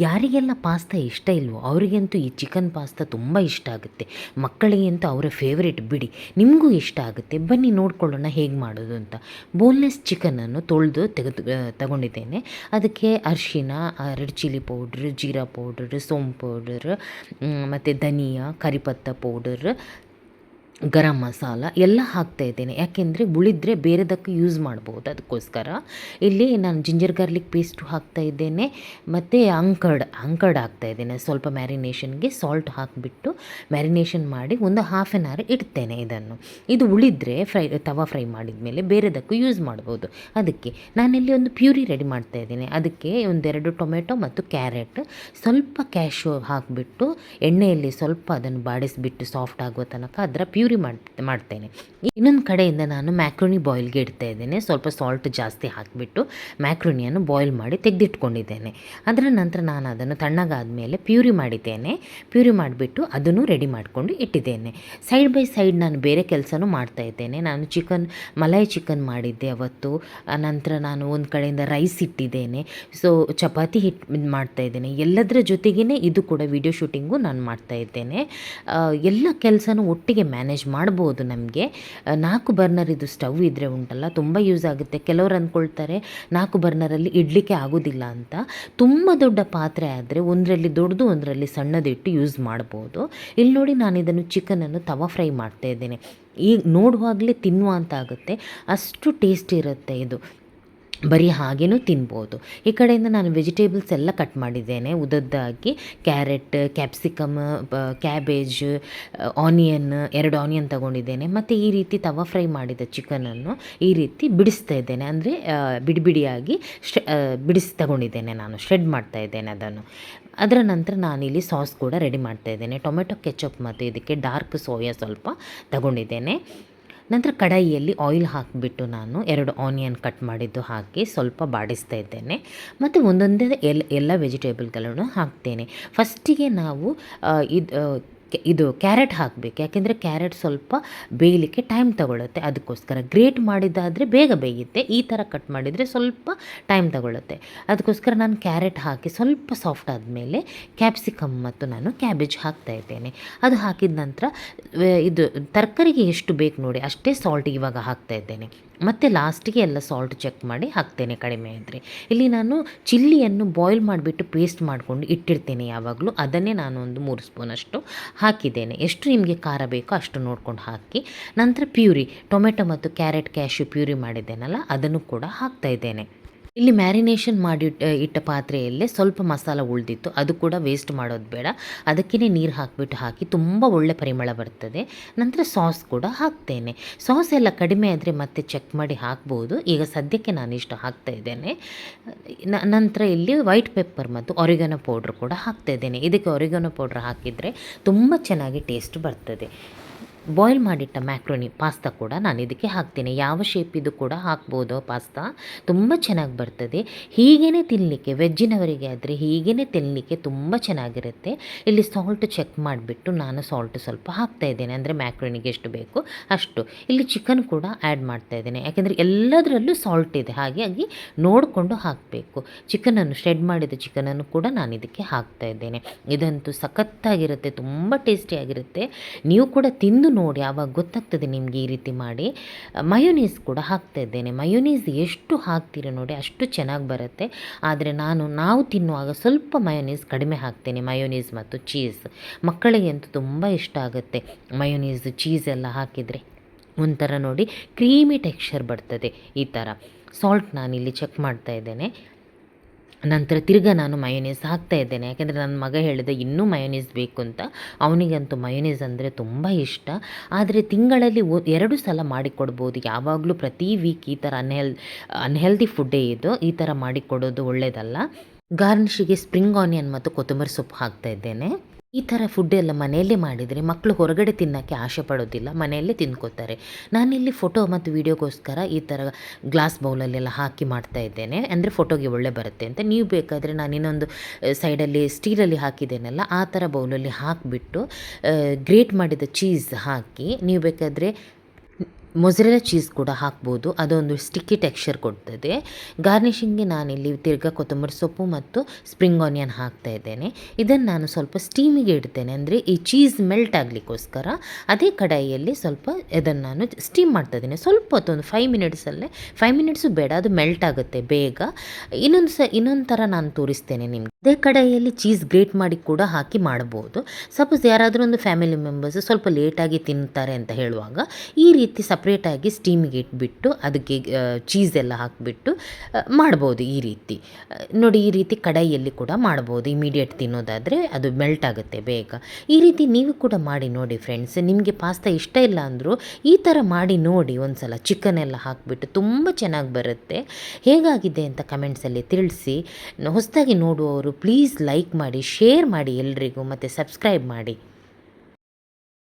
ಯಾರಿಗೆಲ್ಲ ಪಾಸ್ತಾ ಇಷ್ಟ ಇಲ್ವೋ ಅವರಿಗಂತೂ ಈ ಚಿಕನ್ ಪಾಸ್ತಾ ತುಂಬ ಇಷ್ಟ ಆಗುತ್ತೆ. ಮಕ್ಕಳಿಗಂತೂ ಅವರ ಫೇವ್ರೇಟ್ ಬಿಡಿ. ನಿಮಗೂ ಇಷ್ಟ ಆಗುತ್ತೆ. ಬನ್ನಿ ನೋಡ್ಕೊಳ್ಳೋಣ ಹೇಗೆ ಮಾಡೋದು ಅಂತ. ಬೋನ್ಲೆಸ್ ಚಿಕನನ್ನು ತೊಳೆದು ತಗೊಂಡಿದ್ದೇನೆ. ಅದಕ್ಕೆ ಅರಿಶಿನ, red chilli powder, jeera powder, ಸೋಂಪು ಪೌಡರ್, ಮತ್ತು ಧನಿಯಾ, ಕರಿಪತ್ತ ಪೌಡರ್, ಗರಂ ಮಸಾಲ ಎಲ್ಲ ಹಾಕ್ತಾಯಿದ್ದೇನೆ. ಯಾಕೆಂದರೆ ಉಳಿದ್ರೆ ಬೇರೆದಕ್ಕೆ ಯೂಸ್ ಮಾಡ್ಬೋದು. ಅದಕ್ಕೋಸ್ಕರ ಇಲ್ಲಿ ನಾನು ಜಿಂಜರ್ ಗಾರ್ಲಿಕ್ ಪೇಸ್ಟು ಹಾಕ್ತಾಯಿದ್ದೇನೆ ಮತ್ತು ಅಂಕರ್ಡ್ ಹಾಕ್ತಾಯಿದ್ದೇನೆ. ಸ್ವಲ್ಪ ಮ್ಯಾರಿನೇಷನ್ಗೆ ಸಾಲ್ಟ್ ಹಾಕಿಬಿಟ್ಟು ಮ್ಯಾರಿನೇಷನ್ ಮಾಡಿ ಒಂದು ಹಾಫ್ ಆನ್ ಅವರ್ ಇಡ್ತೇನೆ. ಇದು ಉಳಿದ್ರೆ ತವಾ ಫ್ರೈ ಮಾಡಿದ ಮೇಲೆ ಬೇರೆದಕ್ಕೂ ಯೂಸ್ ಮಾಡ್ಬೋದು. ಅದಕ್ಕೆ ನಾನಿಲ್ಲಿ ಒಂದು ಪ್ಯೂರಿ ರೆಡಿ ಮಾಡ್ತಾಯಿದ್ದೇನೆ. ಅದಕ್ಕೆ ಒಂದೆರಡು ಟೊಮೆಟೊ ಮತ್ತು ಕ್ಯಾರೆಟ್, ಸ್ವಲ್ಪ ಕ್ಯಾಶು ಹಾಕಿಬಿಟ್ಟು ಎಣ್ಣೆಯಲ್ಲಿ ಸ್ವಲ್ಪ ಅದನ್ನು ಬಾಡಿಸಿಬಿಟ್ಟು ಸಾಫ್ಟ್ ಆಗುವ ತನಕ ಅದರ ಪ್ಯೂರಿ ಮಾಡ್ತೇನೆ. ಇನ್ನೊಂದು ಕಡೆಯಿಂದ ನಾನು ಮ್ಯಾಕ್ರೋನಿ ಬಾಯ್ಲ್ಗೆ ಇಡ್ತಾ ಇದ್ದೇನೆ. ಸ್ವಲ್ಪ ಸಾಲ್ಟ್ ಜಾಸ್ತಿ ಹಾಕಿಬಿಟ್ಟು ಮ್ಯಾಕ್ರೋನಿಯನ್ನು ಬಾಯ್ಲ್ ಮಾಡಿ ತೆಗೆದಿಟ್ಕೊಂಡಿದ್ದೇನೆ. ಅದರ ನಂತರ ನಾನು ಅದನ್ನು ತಣ್ಣಗಾದ ಮೇಲೆ ಪ್ಯೂರಿ ಮಾಡಿದ್ದೇನೆ. ಪ್ಯೂರಿ ಮಾಡಿಬಿಟ್ಟು ಅದನ್ನು ರೆಡಿ ಮಾಡಿಕೊಂಡು ಇಟ್ಟಿದ್ದೇನೆ. ಸೈಡ್ ಬೈ ಸೈಡ್ ನಾನು ಬೇರೆ ಕೆಲಸನೂ ಮಾಡ್ತಾಯಿದ್ದೇನೆ. ನಾನು ಮಲಾಯಿ ಚಿಕನ್ ಮಾಡಿದ್ದೆ ಅವತ್ತು. ನಂತರ ನಾನು ಒಂದು ಕಡೆಯಿಂದ ರೈಸ್ ಇಟ್ಟಿದ್ದೇನೆ. ಸೊ ಚಪಾತಿ ಮಾಡ್ತಾಯಿದ್ದೇನೆ. ಎಲ್ಲದರ ಜೊತೆಗೇ ಇದು ಕೂಡ ವಿಡಿಯೋ ಶೂಟಿಂಗು ನಾನು ಮಾಡ್ತಾಯಿದ್ದೇನೆ. ಎಲ್ಲ ಕೆಲಸನೂ ಒಟ್ಟಿಗೆ ಮ್ಯಾನೇಜ್ ಮಾಡ್ಬೋದು. ನಮಗೆ 4 ಬರ್ನರ್ ಇದು ಸ್ಟವ್ ಇದ್ದರೆ ಉಂಟಲ್ಲ ತುಂಬ ಯೂಸ್ ಆಗುತ್ತೆ. ಕೆಲವರು ಅಂದ್ಕೊಳ್ತಾರೆ 4 ಬರ್ನರಲ್ಲಿ ಇಡಲಿಕ್ಕೆ ಆಗೋದಿಲ್ಲ ಅಂತ. ತುಂಬ ದೊಡ್ಡ ಪಾತ್ರೆ ಆದರೆ ಒಂದರಲ್ಲಿ ದೊಡ್ಡದು ಒಂದರಲ್ಲಿ ಸಣ್ಣದಿಟ್ಟು ಯೂಸ್ ಮಾಡ್ಬೋದು. ಇಲ್ಲಿ ನೋಡಿ ನಾನು ಇದನ್ನು ಚಿಕನನ್ನು ತವಾ ಫ್ರೈ ಮಾಡ್ತಾ ಇದ್ದೇನೆ. ಈಗ ನೋಡುವಾಗಲೇ ತಿನ್ನುವ ಅಂತ ಆಗುತ್ತೆ, ಅಷ್ಟು ಟೇಸ್ಟ್ ಇರುತ್ತೆ ಇದು. ಬರೀ ಹಾಗೇನೂ ತಿನ್ಬೋದು. ಈ ಕಡೆಯಿಂದ ನಾನು ವೆಜಿಟೇಬಲ್ಸ್ ಎಲ್ಲ ಕಟ್ ಮಾಡಿದ್ದೇನೆ ಉದ್ದದ್ದಾಗಿ. Carrot, capsicum, cabbage, onion, 2 onion ತಗೊಂಡಿದ್ದೇನೆ. ಮತ್ತು ಈ ರೀತಿ ತವಾ ಫ್ರೈ ಮಾಡಿದ ಚಿಕನನ್ನು ಈ ರೀತಿ ಬಿಡಿಸ್ತಾ ಇದ್ದೇನೆ. ಅಂದರೆ ಬಿಡಿಯಾಗಿ ತಗೊಂಡಿದ್ದೇನೆ. ನಾನು ಶ್ರೆಡ್ ಮಾಡ್ತಾ ಇದ್ದೇನೆ ಅದನ್ನು. ಅದರ ನಂತರ ನಾನಿಲ್ಲಿ ಸಾಸ್ ಕೂಡ ರೆಡಿ ಮಾಡ್ತಾ ಇದ್ದೇನೆ. ಟೊಮೆಟೊ ಕೆಚಪ್ ಮತ್ತು ಇದಕ್ಕೆ ಡಾರ್ಕ್ ಸೋಯಾ ಸ್ವಲ್ಪ ತಗೊಂಡಿದ್ದೇನೆ. ನಂತರ ಕಡಾಯಿಯಲ್ಲಿ ಆಯಿಲ್ ಹಾಕಿಬಿಟ್ಟು ನಾನು 2 ಆನಿಯನ್ ಕಟ್ ಮಾಡಿದ್ದು ಹಾಕಿ ಸ್ವಲ್ಪ ಬಾಡಿಸ್ತಾ ಇದ್ದೇನೆ. ಮತ್ತು ಒಂದೊಂದೇ ಎಲ್ಲ ವೆಜಿಟೇಬಲ್ಗಳನ್ನು ಹಾಕ್ತೇನೆ. ಫಸ್ಟಿಗೆ ನಾವು ಇದು ಕ್ಯಾರೆಟ್ ಹಾಕಬೇಕು. ಯಾಕೆಂದರೆ ಕ್ಯಾರೆಟ್ ಸ್ವಲ್ಪ ಬೇಯಲಿಕ್ಕೆ ಟೈಮ್ ತಗೊಳ್ಳುತ್ತೆ. ಅದಕ್ಕೋಸ್ಕರ ಗ್ರೇಟ್ ಮಾಡಿದ್ದಾದರೆ ಬೇಗ ಬೇಯುತ್ತೆ. ಈ ಥರ ಕಟ್ ಮಾಡಿದರೆ ಸ್ವಲ್ಪ ಟೈಮ್ ತಗೊಳ್ಳುತ್ತೆ. ಅದಕ್ಕೋಸ್ಕರ ನಾನು ಕ್ಯಾರೆಟ್ ಹಾಕಿ ಸ್ವಲ್ಪ ಸಾಫ್ಟ್ ಆದಮೇಲೆ ಕ್ಯಾಪ್ಸಿಕಮ್ ಮತ್ತು ನಾನು ಕ್ಯಾಬೇಜ್ ಹಾಕ್ತಾಯಿದ್ದೇನೆ. ಅದು ಹಾಕಿದ ನಂತರ ಇದು ತರಕಾರಿಗೆ ಎಷ್ಟು ಬೇಕು ನೋಡಿ ಅಷ್ಟೇ ಸಾಲ್ಟ್ ಇವಾಗ ಹಾಕ್ತಾಯಿದ್ದೇನೆ. ಮತ್ತು ಲಾಸ್ಟಿಗೆ ಎಲ್ಲ ಸಾಲ್ಟ್ ಚೆಕ್ ಮಾಡಿ ಹಾಕ್ತೇನೆ ಕಡಿಮೆ ಇದ್ದರೆ. ಇಲ್ಲಿ ನಾನು ಚಿಲ್ಲಿಯನ್ನು ಬಾಯ್ಲ್ ಮಾಡಿಬಿಟ್ಟು ಪೇಸ್ಟ್ ಮಾಡಿಕೊಂಡು ಇಟ್ಟಿರ್ತೇನೆ ಯಾವಾಗಲೂ. ಅದನ್ನೇ ನಾನು ಒಂದು 3 ಸ್ಪೂನಷ್ಟು ಹಾಕಿದ್ದೇನೆ. ಎಷ್ಟು ನಿಮಗೆ ಖಾರ ಬೇಕೋ ಅಷ್ಟು ನೋಡ್ಕೊಂಡು ಹಾಕಿ. ನಂತರ ಪ್ಯೂರಿ ಟೊಮೆಟೊ ಮತ್ತು ಕ್ಯಾರೆಟ್ ಕ್ಯಾಶ್ಯೂ ಪ್ಯೂರಿ ಮಾಡಿದ್ದೇನಲ್ಲ ಅದನ್ನು ಕೂಡ ಹಾಕ್ತಾಯಿದ್ದೇನೆ. ಇಲ್ಲಿ ಮ್ಯಾರಿನೇಷನ್ ಮಾಡಿ ಇಟ್ಟ ಪಾತ್ರೆಯಲ್ಲೇ ಸ್ವಲ್ಪ ಮಸಾಲ ಉಳಿದಿತ್ತು. ಅದು ಕೂಡ ವೇಸ್ಟ್ ಮಾಡೋದು ಬೇಡ. ಅದಕ್ಕೇ ನೀರು ಹಾಕಿ ತುಂಬ ಒಳ್ಳೆ ಪರಿಮಳ ಬರ್ತದೆ. ನಂತರ ಸಾಸ್ ಕೂಡ ಹಾಕ್ತೇನೆ. ಸಾಸ್ ಎಲ್ಲ ಕಡಿಮೆ ಆದರೆ ಮತ್ತೆ ಚೆಕ್ ಮಾಡಿ ಹಾಕ್ಬೋದು. ಈಗ ಸದ್ಯಕ್ಕೆ ನಾನು ಇಷ್ಟು ಹಾಕ್ತಾಯಿದ್ದೇನೆ. ನಂತರ ಇಲ್ಲಿ ವೈಟ್ ಪೆಪ್ಪರ್ ಮತ್ತು ಒರಿಗನೋ ಪೌಡ್ರ್ ಕೂಡ ಹಾಕ್ತಾಯಿದ್ದೇನೆ. ಇದಕ್ಕೆ ಒರಿಗನೋ ಪೌಡ್ರ್ ಹಾಕಿದರೆ ತುಂಬ ಚೆನ್ನಾಗಿ ಟೇಸ್ಟ್ ಬರ್ತದೆ. ಬಾಯ್ಲ್ ಮಾಡಿಟ್ಟ ಮ್ಯಾಕ್ರೋನಿ ಪಾಸ್ತಾ ಕೂಡ ನಾನು ಇದಕ್ಕೆ ಹಾಕ್ತೇನೆ. ಯಾವ ಶೇಪಿದು ಕೂಡ ಹಾಕ್ಬೋದು. ಪಾಸ್ತಾ ತುಂಬ ಚೆನ್ನಾಗಿ ಬರ್ತದೆ. ಹೀಗೇ ತಿನ್ನಲಿಕ್ಕೆ ವೆಜ್ಜಿನವರಿಗೆ ಆದರೆ ಹೀಗೇ ತಿನ್ನಲಿಕ್ಕೆ ತುಂಬ ಚೆನ್ನಾಗಿರುತ್ತೆ. ಇಲ್ಲಿ ಸಾಲ್ಟ್ ಚೆಕ್ ಮಾಡಿಬಿಟ್ಟು ನಾನು ಸಾಲ್ಟ್ ಸ್ವಲ್ಪ ಹಾಕ್ತಾಯಿದ್ದೇನೆ. ಅಂದರೆ ಮ್ಯಾಕ್ರೋನಿಗೆ ಎಷ್ಟು ಬೇಕು ಅಷ್ಟು. ಇಲ್ಲಿ ಚಿಕನ್ ಕೂಡ ಆ್ಯಡ್ ಮಾಡ್ತಾಯಿದ್ದೇನೆ. ಯಾಕೆಂದರೆ ಎಲ್ಲದರಲ್ಲೂ ಸಾಲ್ಟ್ ಇದೆ, ಹಾಗಾಗಿ ನೋಡಿಕೊಂಡು ಹಾಕಬೇಕು. ಶ್ರೆಡ್ ಮಾಡಿದ ಚಿಕನನ್ನು ಕೂಡ ನಾನು ಇದಕ್ಕೆ ಹಾಕ್ತಾಯಿದ್ದೇನೆ. ಇದಂತೂ ಸಖತ್ತಾಗಿರುತ್ತೆ, ತುಂಬ ಟೇಸ್ಟಿಯಾಗಿರುತ್ತೆ. ನೀವು ಕೂಡ ತಿಂದು ನೋಡಿ, ಆವಾಗ ಗೊತ್ತಾಗ್ತದೆ ನಿಮಗೆ ಈ ರೀತಿ ಮಾಡಿ. ಮಯೋನೀಸ್ ಕೂಡ ಹಾಕ್ತಾ ಇದ್ದೇನೆ. ಮಯೋನೀಸ್ ಎಷ್ಟು ಹಾಕ್ತೀರ ನೋಡಿ ಅಷ್ಟು ಚೆನ್ನಾಗಿ ಬರುತ್ತೆ. ಆದರೆ ನಾವು ತಿನ್ನುವಾಗ ಸ್ವಲ್ಪ ಮಯೋನೀಸ್ ಕಡಿಮೆ ಹಾಕ್ತೇನೆ. ಮಯೋನೀಸ್ ಮತ್ತು ಚೀಸ್ ಮಕ್ಕಳಿಗೆ ಅಂತೂ ತುಂಬ ಇಷ್ಟ ಆಗುತ್ತೆ. ಮಯೋನೀಸ್ ಚೀಸ್ ಎಲ್ಲ ಹಾಕಿದರೆ ಒಂಥರ ನೋಡಿ ಕ್ರೀಮಿ ಟೆಕ್ಸ್ಚರ್ ಬರ್ತದೆ. ಈ ಥರ ಸಾಲ್ಟ್ ನಾನಿಲ್ಲಿ ಚೆಕ್ ಮಾಡ್ತಾ ಇದ್ದೇನೆ. ನಂತರ ತಿರ್ಗಾ ನಾನು ಮಯೋನೀಸ್ ಹಾಕ್ತಾಯಿದ್ದೇನೆ. ಯಾಕೆಂದರೆ ನನ್ನ ಮಗ ಹೇಳಿದ ಇನ್ನೂ ಮಯೋನೀಸ್ ಬೇಕು ಅಂತ. ಅವನಿಗಂತೂ ಮಯೋನೀಸ್ ಅಂದರೆ ತುಂಬ ಇಷ್ಟ. ಆದರೆ ತಿಂಗಳಲ್ಲಿ 2 ಸಲ ಮಾಡಿಕೊಡ್ಬೋದು. ಯಾವಾಗಲೂ ಪ್ರತಿ ವೀಕ್ ಈ ಥರ ಅನ್ಹೆಲ್ದಿ ಫುಡ್ಡೇ ಇದು. ಈ ಥರ ಮಾಡಿಕೊಡೋದು ಒಳ್ಳೆಯದಲ್ಲ. ಗಾರ್ನಿಷಿಗೆ ಸ್ಪ್ರಿಂಗ್ ಆನಿಯನ್ ಮತ್ತು ಕೊತ್ತಂಬರಿ ಸೊಪ್ಪು ಹಾಕ್ತಾಯಿದ್ದೇನೆ. ಈ ಥರ ಫುಡ್ಡೆಲ್ಲ ಮನೆಯಲ್ಲೇ ಮಾಡಿದರೆ ಮಕ್ಕಳು ಹೊರಗಡೆ ತಿನ್ನೋಕ್ಕೆ ಆಸೆ ಪಡೋದಿಲ್ಲ, ಮನೆಯಲ್ಲೇ ತಿಂದ್ಕೋತಾರೆ. ನಾನಿಲ್ಲಿ ಫೋಟೋ ಮತ್ತು ವೀಡಿಯೋಗೋಸ್ಕರ ಈ ಥರ ಗ್ಲಾಸ್ ಬೌಲಲ್ಲೆಲ್ಲ ಹಾಕಿ ಮಾಡ್ತಾ ಇದ್ದೇನೆ. ಅಂದರೆ ಫೋಟೋಗೆ ಒಳ್ಳೆ ಬರುತ್ತೆ ಅಂತ. ನೀವು ಬೇಕಾದರೆ ನಾನು ಇನ್ನೊಂದು ಸೈಡಲ್ಲಿ ಸ್ಟೀಲಲ್ಲಿ ಹಾಕಿದ್ದೇನಲ್ಲ ಆ ಥರ ಬೌಲಲ್ಲಿ ಹಾಕಿಬಿಟ್ಟು ಗ್ರೇಟ್ ಮಾಡಿದ ಚೀಸ್ ಹಾಕಿ ನೀವು ಬೇಕಾದರೆ ಮೊಸರೆಲ್ಲ ಚೀಸ್ ಕೂಡ ಹಾಕ್ಬೋದು, ಅದೊಂದು ಸ್ಟಿಕ್ಕಿ ಟೆಕ್ಸ್ಚರ್ ಕೊಡ್ತದೆ. ಗಾರ್ನಿಷಿಂಗ್ಗೆ ನಾನಿಲ್ಲಿ ತಿರ್ಗಾ ಕೊತ್ತಂಬರಿ ಸೊಪ್ಪು ಮತ್ತು ಸ್ಪ್ರಿಂಗ್ ಆನಿಯನ್ ಹಾಕ್ತಾ ಇದ್ದೇನೆ. ಇದನ್ನು ನಾನು ಸ್ವಲ್ಪ ಸ್ಟೀಮಿಗೆ ಇಡ್ತೇನೆ, ಅಂದರೆ ಈ ಚೀಸ್ ಮೆಲ್ಟ್ ಆಗಲಿಕ್ಕೋಸ್ಕರ. ಅದೇ ಕಡಾಯಿಯಲ್ಲಿ ಸ್ವಲ್ಪ ಇದನ್ನು ನಾನು ಸ್ಟೀಮ್ ಮಾಡ್ತಾ ಇದ್ದೇನೆ ಸ್ವಲ್ಪ ಹೊತ್ತು, ಒಂದು 5 ಮಿನಿಟ್ಸಲ್ಲೇ. 5 ಮಿನಿಟ್ಸು ಬೇಡ, ಅದು ಮೆಲ್ಟ್ ಆಗುತ್ತೆ ಬೇಗ. ಇನ್ನೊಂದು ಥರ ನಾನು ತೋರಿಸ್ತೇನೆ ನಿಮಗೆ. ಅದೇ ಕಡಾಯಿಯಲ್ಲಿ ಚೀಸ್ ಗ್ರೇಟ್ ಮಾಡಿ ಕೂಡ ಹಾಕಿ ಮಾಡ್ಬೋದು. ಸಪೋಸ್ ಯಾರಾದರೂ ಒಂದು ಫ್ಯಾಮಿಲಿ ಮೆಂಬರ್ಸ್ ಸ್ವಲ್ಪ ಲೇಟಾಗಿ ತಿಂತಾರೆ ಅಂತ ಹೇಳುವಾಗ ಈ ರೀತಿ ಸಪ್ರೇಟಾಗಿ ಸ್ಟೀಮಿಗೆ ಇಟ್ಬಿಟ್ಟು ಅದಕ್ಕೆ ಚೀಸ್ ಎಲ್ಲ ಹಾಕಿಬಿಟ್ಟು ಮಾಡ್ಬೋದು ಈ ರೀತಿ. ನೋಡಿ, ಈ ರೀತಿ ಕಡಾಯಿಯಲ್ಲಿ ಕೂಡ ಮಾಡ್ಬೋದು. ಇಮಿಡಿಯೇಟ್ ತಿನ್ನೋದಾದರೆ ಅದು ಮೆಲ್ಟ್ ಆಗುತ್ತೆ ಬೇಗ. ಈ ರೀತಿ ನೀವು ಕೂಡ ಮಾಡಿ ನೋಡಿ ಫ್ರೆಂಡ್ಸ್. ನಿಮಗೆ ಪಾಸ್ತಾ ಇಷ್ಟ ಇಲ್ಲ ಅಂದರೂ ಈ ಥರ ಮಾಡಿ ನೋಡಿ ಒಂದು ಸಲ. ಚಿಕನ್ ಎಲ್ಲ ಹಾಕಿಬಿಟ್ಟು ತುಂಬ ಚೆನ್ನಾಗಿ ಬರುತ್ತೆ. ಹೇಗಾಗಿದೆ ಅಂತ ಕಮೆಂಟ್ಸಲ್ಲಿ ತಿಳಿಸಿ. ಹೊಸದಾಗಿ ನೋಡುವವರು ಪ್ಲೀಸ್ ಲೈಕ್ ಮಾಡಿ, ಶೇರ್ ಮಾಡಿ ಎಲ್ರಿಗೂ, ಮತ್ತು ಸಬ್ಸ್ಕ್ರೈಬ್ ಮಾಡಿ.